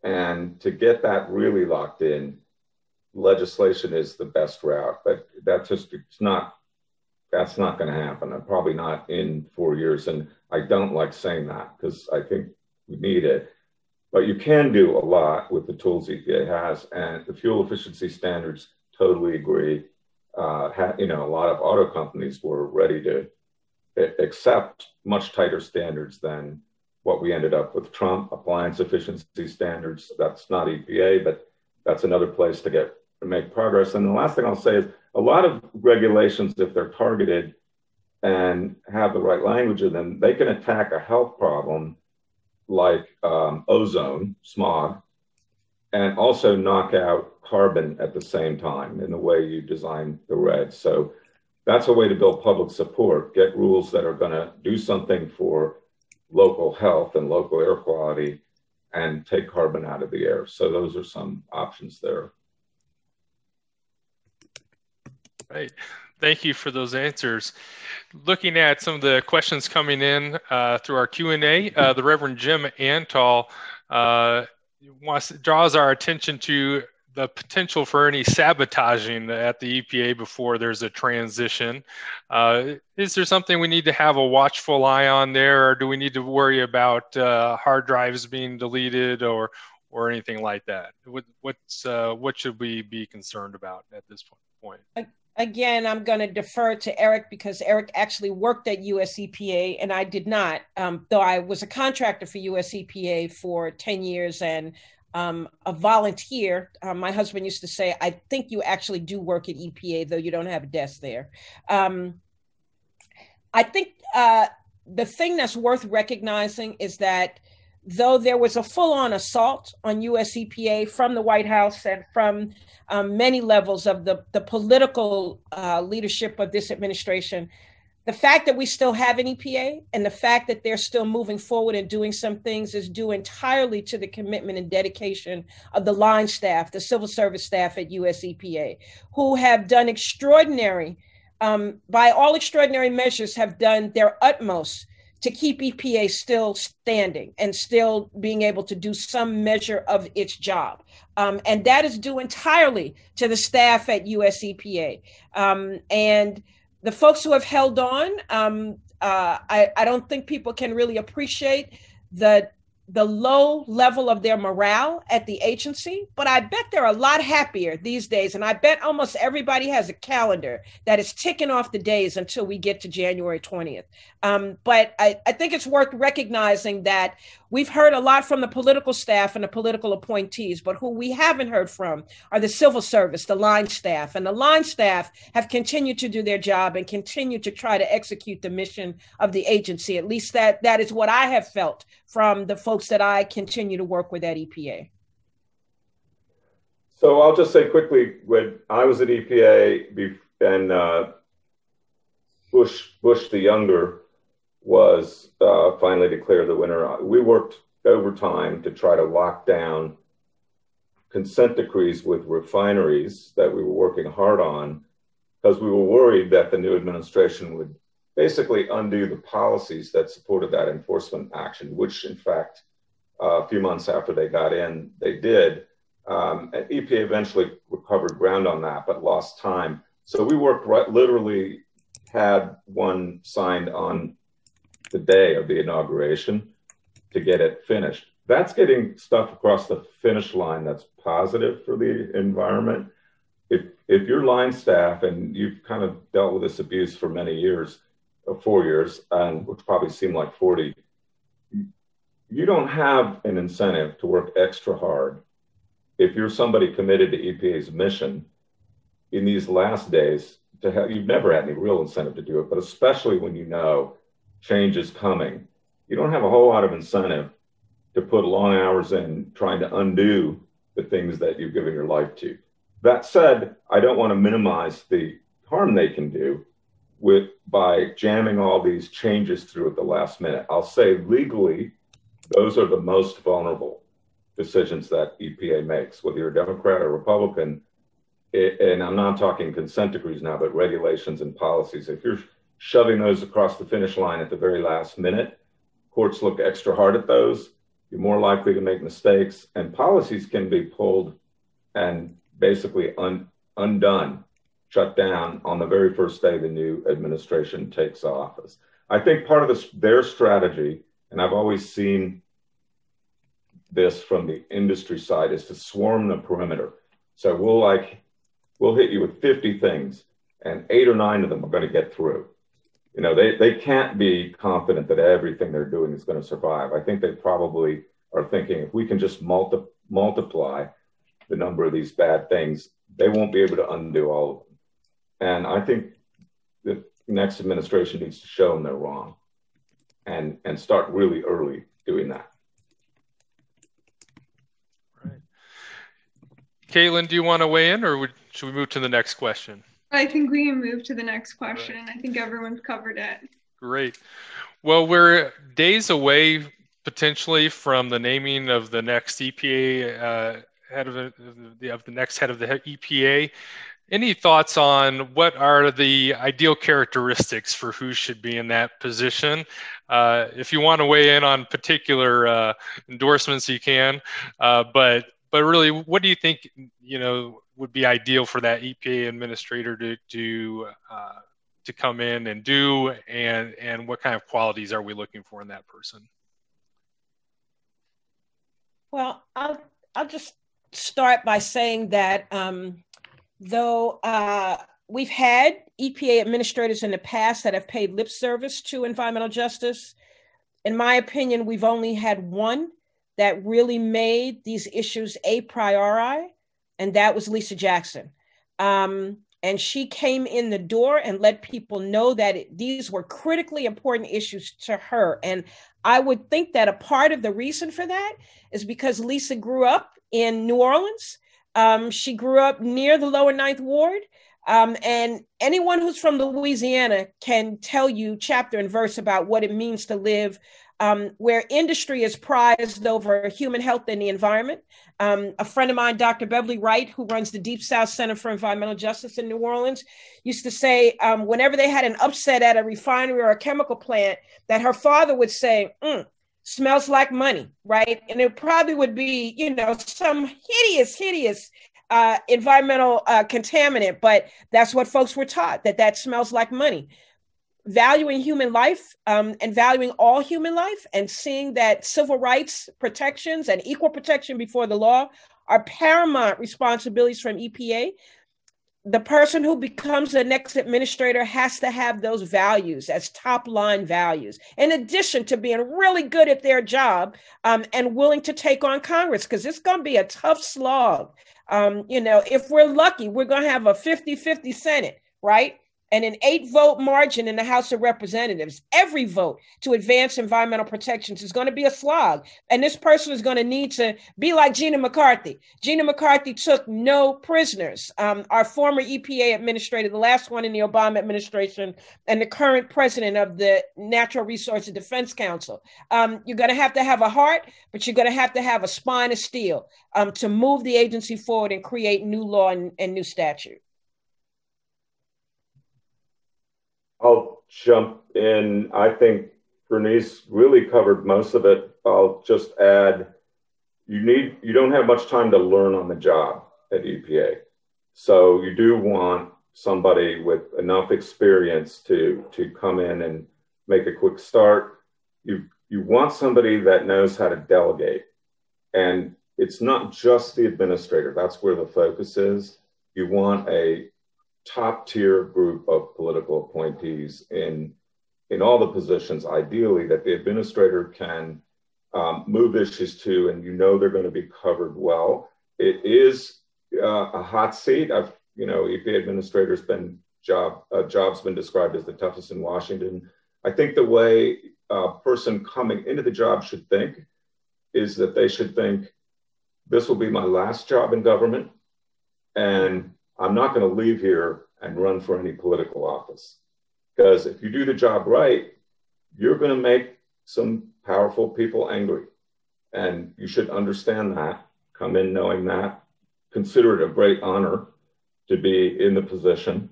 And to get that really locked in, legislation is the best route. But that's not going to happen. And probably not in 4 years. And I don't like saying that because I think we need it. But you can do a lot with the tools EPA has. And the fuel efficiency standards, totally agree. A lot of auto companies were ready to accept much tighter standards than what we ended up with Trump. Appliance efficiency standards, that's not EPA, but that's another place to make progress. And the last thing I'll say is a lot of regulations, if they're targeted and have the right language in them, they can attack a health problem like ozone, smog, and also knock out carbon at the same time in the way you design the regs. So that's a way to build public support, get rules that are going to do something for local health and local air quality and take carbon out of the air. So those are some options there. Right. Thank you for those answers. Looking at some of the questions coming in through our Q&A, the Reverend Jim Antal draws our attention to the potential for any sabotaging at the EPA before there's a transition. Is there something we need to have a watchful eye on there, or do we need to worry about hard drives being deleted or anything like that? What should we be concerned about at this point? Again, I'm going to defer to Eric because Eric actually worked at US EPA and I did not, though I was a contractor for US EPA for 10 years and a volunteer. My husband used to say, I think you actually do work at EPA, though you don't have a desk there. I think the thing that's worth recognizing is that though there was a full-on assault on US EPA from the White House and from many levels of the political leadership of this administration, the fact that we still have an EPA and the fact that they're still moving forward and doing some things is due entirely to the commitment and dedication of the line staff, the civil service staff at US EPA, who have done extraordinary, by all extraordinary measures, have done their utmost to keep EPA still standing and still being able to do some measure of its job. And that is due entirely to the staff at US EPA. And the folks who have held on, I don't think people can really appreciate the low level of their morale at the agency, but I bet they're a lot happier these days. And I bet almost everybody has a calendar that is ticking off the days until we get to January 20th. But I think it's worth recognizing that we've heard a lot from the political staff and the political appointees, but who we haven't heard from are the civil service, the line staff, and the line staff have continued to do their job and continue to try to execute the mission of the agency. At least that is what I have felt from the folks that I continue to work with at EPA. So I'll just say quickly, when I was at EPA and Bush the Younger was finally declared the winner, we worked overtime to try to lock down consent decrees with refineries that we were working hard on because we were worried that the new administration would basically undo the policies that supported that enforcement action, which in fact, a few months after they got in, they did. And EPA eventually recovered ground on that, but lost time. So we worked literally had one signed on the day of the inauguration to get it finished. That's getting stuff across the finish line that's positive for the environment. If your line staff, and you've kind of dealt with this abuse for many years, 4 years, and which probably seemed like 40, you don't have an incentive to work extra hard if you're somebody committed to EPA's mission in these last days. You've never had any real incentive to do it, but especially when you know change is coming, you don't have a whole lot of incentive to put long hours in trying to undo the things that you've given your life to. That said, I don't want to minimize the harm they can do by jamming all these changes through at the last minute. I'll say legally, those are the most vulnerable decisions that EPA makes, whether you're a Democrat or Republican. And I'm not talking consent decrees now, but regulations and policies. If you're shoving those across the finish line at the very last minute, courts look extra hard at those. You're more likely to make mistakes, and policies can be pulled and basically undone, shut down on the very first day the new administration takes office. I think part of their strategy, and I've always seen this from the industry side, is to swarm the perimeter. So we'll hit you with 50 things, and 8 or 9 of them are going to get through. You know, they can't be confident that everything they're doing is going to survive. I think they probably are thinking if we can just multiply the number of these bad things, they won't be able to undo all of them. And I think the next administration needs to show them they're wrong and start really early doing that. Right. Caitlin, do you want to weigh in, or should we move to the next question? I think we can move to the next question. Right. I think everyone's covered it. Great. Well, we're days away potentially from the naming of the next EPA head of the next head of the EPA. Any thoughts on what are the ideal characteristics for who should be in that position? If you want to weigh in on particular endorsements, you can. But but really, what do you think, would be ideal for that EPA administrator to come in and do, and what kind of qualities are we looking for in that person? Well, I'll just start by saying that though we've had EPA administrators in the past that have paid lip service to environmental justice, in my opinion, we've only had one that really made these issues a priori, and that was Lisa Jackson. And she came in the door and let people know that these were critically important issues to her. And I would think that a part of the reason for that is because Lisa grew up in New Orleans. She grew up near the Lower Ninth Ward. And anyone who's from Louisiana can tell you chapter and verse about what it means to live where industry is prized over human health and the environment. A friend of mine, Dr. Beverly Wright, who runs the Deep South Center for Environmental Justice in New Orleans, used to say whenever they had an upset at a refinery or a chemical plant, that her father would say, smells like money, right? And it probably would be, some hideous environmental contaminant, but that's what folks were taught, that smells like money. Valuing human life and valuing all human life, and seeing that civil rights protections and equal protection before the law are paramount responsibilities from EPA. The person who becomes the next administrator has to have those values as top line values, in addition to being really good at their job and willing to take on Congress, because it's going to be a tough slog. If we're lucky, we're going to have a 50-50 Senate, right? And an 8-vote margin in the House of Representatives. Every vote to advance environmental protections is going to be a slog. And this person is going to need to be like Gina McCarthy. Gina McCarthy took no prisoners. Our former EPA administrator, the last one in the Obama administration, and the current president of the Natural Resources Defense Council. You're going to have a heart, but you're going to have a spine of steel to move the agency forward and create new law and new statute. I'll jump in. I think Vernice really covered most of it. I'll just add, you don't have much time to learn on the job at EPA. So you do want somebody with enough experience to come in and make a quick start. You want somebody that knows how to delegate. And it's not just the administrator. That's where the focus is. You want a top tier group of political appointees in all the positions, ideally, that the administrator can move issues to, and they're going to be covered well. It is a hot seat. EPA administrator's job's been described as the toughest in Washington. I think the way a person coming into the job should think is that they should think, this will be my last job in government, and I'm not going to leave here and run for any political office. Because if you do the job right, you're going to make some powerful people angry. And you should understand that, come in knowing that, consider it a great honor to be in the position.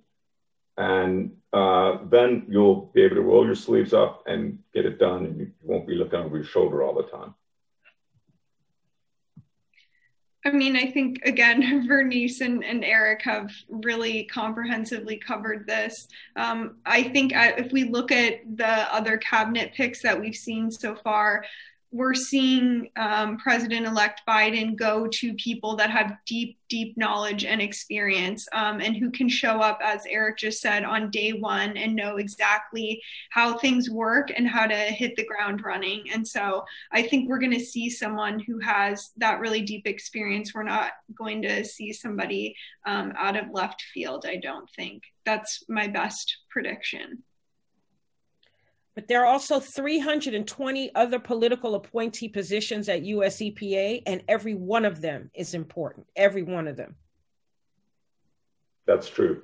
And then you'll be able to roll your sleeves up and get it done, and you won't be looking over your shoulder all the time. I mean, I think, again, Vernice and Eric have really comprehensively covered this. I think if we look at the other cabinet picks that we've seen so far, we're seeing President-elect Biden go to people that have deep knowledge and experience and who can show up, as Eric just said, on day one and know exactly how things work and how to hit the ground running. And so I think we're going to see someone who has that really deep experience. We're not going to see somebody out of left field, I don't think. That's my best prediction. But there are also 320 other political appointee positions at US EPA, and every one of them is important. Every one of them. That's true.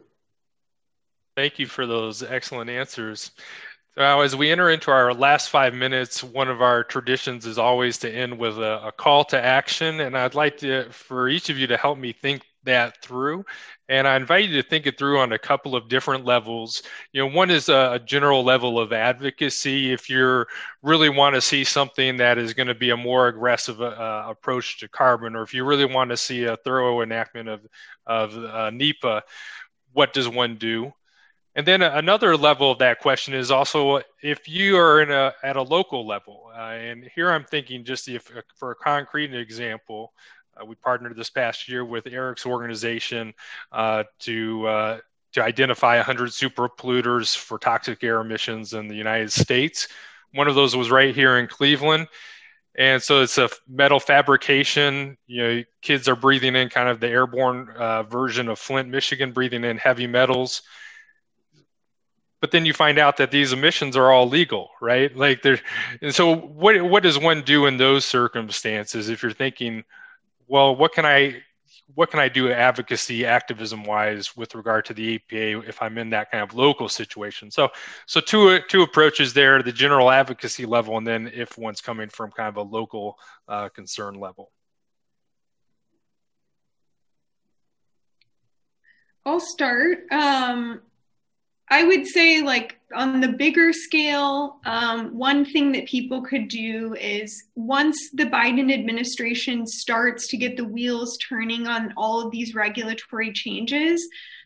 Thank you for those excellent answers. Now, as we enter into our last 5 minutes, one of our traditions is always to end with a call to action. And I'd like for each of you to help me think that through. And I invite you to think it through on a couple of different levels. One is a general level of advocacy. If you really want to see something that is going to be a more aggressive approach to carbon, or if you really want to see a thorough enactment of NEPA, what does one do? And then another level of that question is also if you are at a local level. And here I'm thinking just for a concrete example, we partnered this past year with Eric's organization to identify 100 super polluters for toxic air emissions in the United States. One of those was right here in Cleveland. And so it's a metal fabrication. Kids are breathing in kind of the airborne version of Flint, Michigan, breathing in heavy metals. But then you find out that these emissions are all legal, right? And so what does one do in those circumstances if you're thinking, well, what can I do advocacy activism wise with regard to the EPA if I'm in that kind of local situation? So two approaches there, the general advocacy level, and then if one's coming from kind of a local concern level. I'll start. I would say, like, on the bigger scale, one thing that people could do is once the Biden administration starts to get the wheels turning on all of these regulatory changes,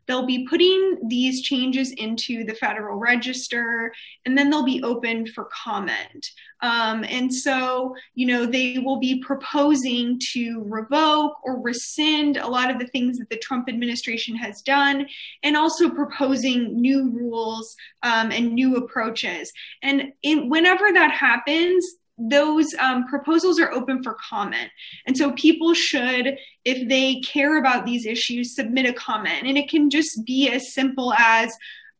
they'll be putting these changes into the Federal Register, and then they'll be open for comment. And so, they will be proposing to revoke or rescind a lot of the things that the Trump administration has done, and also proposing new rules and new approaches. And whenever that happens, those proposals are open for comment. And so people should, if they care about these issues, submit a comment. And it can just be as simple as,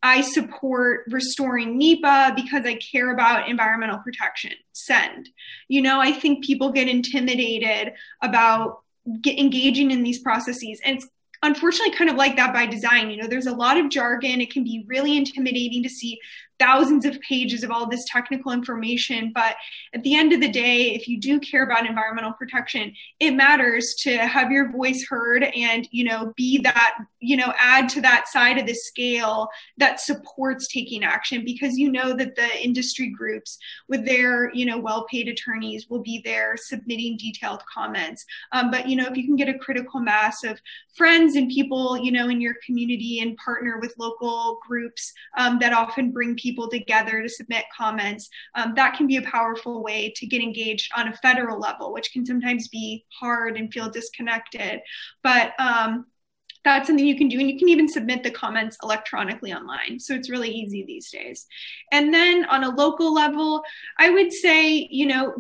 I support restoring NEPA because I care about environmental protection. Send. I think people get intimidated about engaging in these processes. And it's unfortunately kind of like that by design. There's a lot of jargon. It can be really intimidating to see thousands of pages of all this technical information. But at the end of the day, if you do care about environmental protection, it matters to have your voice heard and, be that, add to that side of the scale that supports taking action, because that the industry groups with their, well-paid attorneys will be there submitting detailed comments. But, if you can get a critical mass of friends and people, in your community and partner with local groups that often bring people together to submit comments, that can be a powerful way to get engaged on a federal level, which can sometimes be hard and feel disconnected. But that's something you can do. And you can even submit the comments electronically online. So it's really easy these days. And then on a local level, I would say,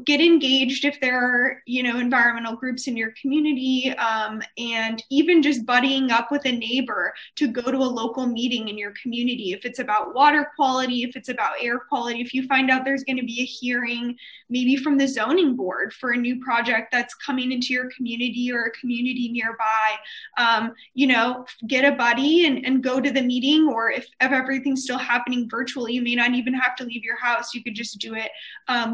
get engaged if there are, environmental groups in your community, and even just buddying up with a neighbor to go to a local meeting in your community. If it's about water quality, if it's about air quality, if you find out there's going to be a hearing, maybe from the zoning board for a new project that's coming into your community or a community nearby, get a buddy and go to the meeting. Or if everything's still happening virtually, you may not even have to leave your house. You could just do it,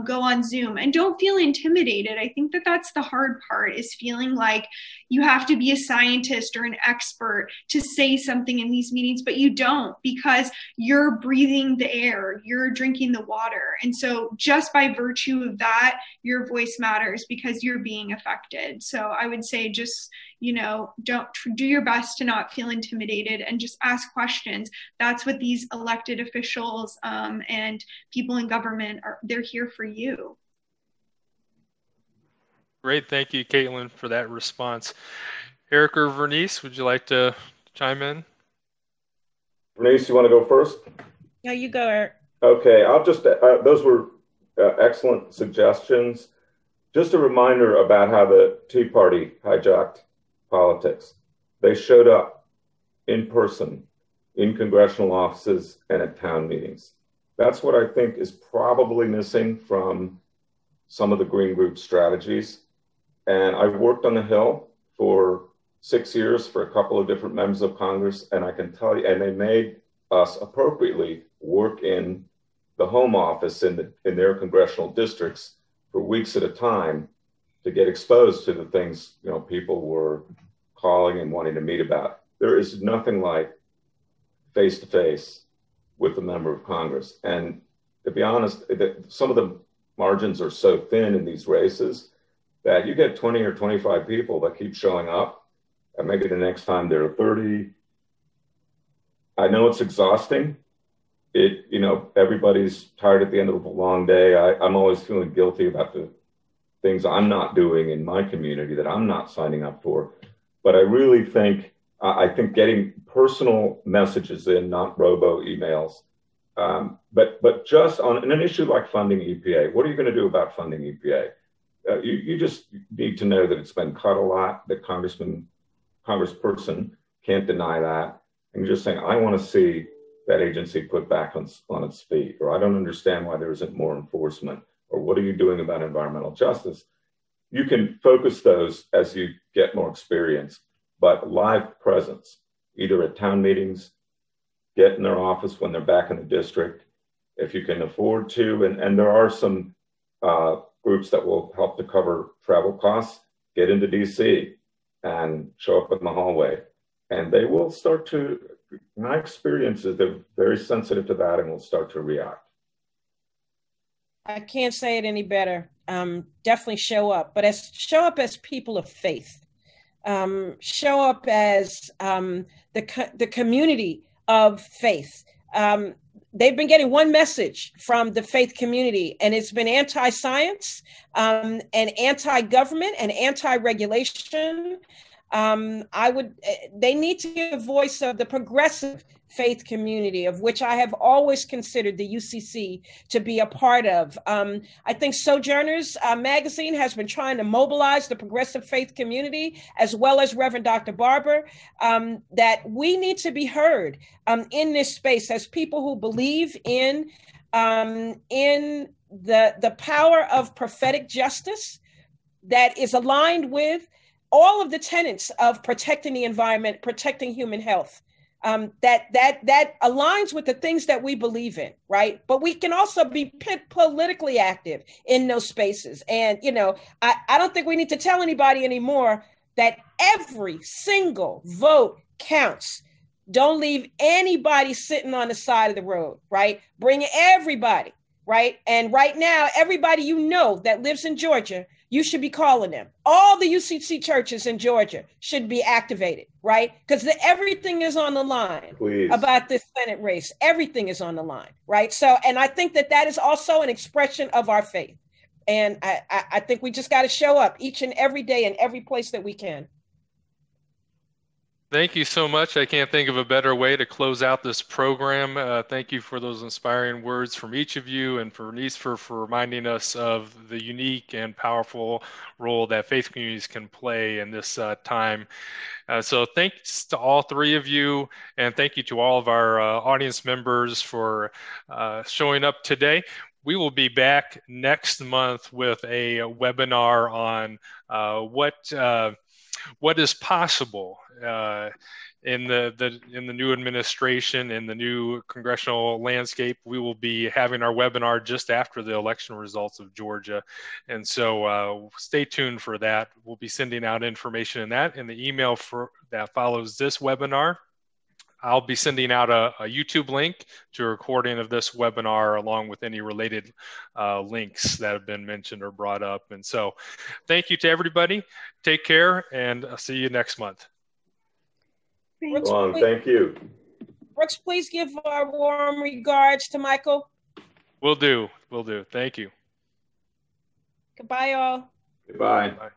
go on Zoom, and don't feel intimidated. I think that's the hard part, is feeling like you have to be a scientist or an expert to say something in these meetings, but you don't, because you're breathing the air, you're drinking the water. And so just by virtue of that, your voice matters because you're being affected. So I would say just, don't do your best to not feel intimidated and just ask questions. That's what these elected officials and people in government they're here for you. Great. Thank you, Caitlin, for that response. Eric or Vernice, would you like to chime in? Vernice, you want to go first? No, you go, Eric. Okay, I'll just, those were excellent suggestions. Just a reminder about how the Tea Party hijacked politics. They showed up in person in congressional offices and at town meetings. That's what I think is probably missing from some of the Green Group strategies. And I worked on the Hill for 6 years for a couple of different members of Congress, and I can tell you, and they made us appropriately work in the home office in their congressional districts for weeks at a time to get exposed to the things people were calling and wanting to meet about. There is nothing like face-to-face with a member of Congress. And to be honest, some of the margins are so thin in these races that you get 20 or 25 people that keep showing up, and maybe the next time there are 30. I know it's exhausting. Everybody's tired at the end of a long day. I'm always feeling guilty about the things I'm not doing in my community that I'm not signing up for. But I really think, getting personal messages in, not robo emails, but just on an issue like funding EPA, what are you going to do about funding EPA? You just need to know that it's been cut a lot, that congressperson can't deny that. And you're just saying, I want to see that agency put back on its feet, or I don't understand why there isn't more enforcement, or what are you doing about environmental justice? You can focus those as you get more experience, but live presence, either at town meetings, get in their office when they're back in the district, if you can afford to, and there are some groups that will help to cover travel costs, get into DC and show up in the hallway. And they will start to, my experience is they're very sensitive to that and will start to react. I can't say it any better. Definitely show up, but show up as people of faith. Show up as the community of faith. They've been getting one message from the faith community, and it's been anti-science and anti-government and anti-regulation. They need to give a voice of the progressive faith community, of which I have always considered the UCC to be a part of. I think Sojourners magazine has been trying to mobilize the progressive faith community, as well as Reverend Dr. Barber, that we need to be heard in this space as people who believe in the power of prophetic justice that is aligned with all of the tenets of protecting the environment, protecting human health. That aligns with the things that we believe in, right? But we can also be politically active in those spaces. And, I don't think we need to tell anybody anymore that every single vote counts. Don't leave anybody sitting on the side of the road, right? Bring everybody, right? And right now, everybody that lives in Georgia, you should be calling them. All the UCC churches in Georgia should be activated, right? Because everything is on the line. Please. About this Senate race. Everything is on the line, right? So, and I think that is also an expression of our faith. And I think we just got to show up each and every day in every place that we can. Thank you so much. I can't think of a better way to close out this program. Thank you for those inspiring words from each of you, and for Vernice for reminding us of the unique and powerful role that faith communities can play in this time. So thanks to all three of you, and thank you to all of our audience members for showing up today. We will be back next month with a webinar on what is possible in the new administration, in the new congressional landscape. We will be having our webinar just after the election results of Georgia. And so stay tuned for that. We'll be sending out information in the email that follows this webinar. I'll be sending out a YouTube link to a recording of this webinar, along with any related links that have been mentioned or brought up. And so thank you to everybody. Take care, and I'll see you next month. Thank you. Brooks, please give our warm regards to Michael. Will do. Thank you. Goodbye, all. Goodbye. Bye.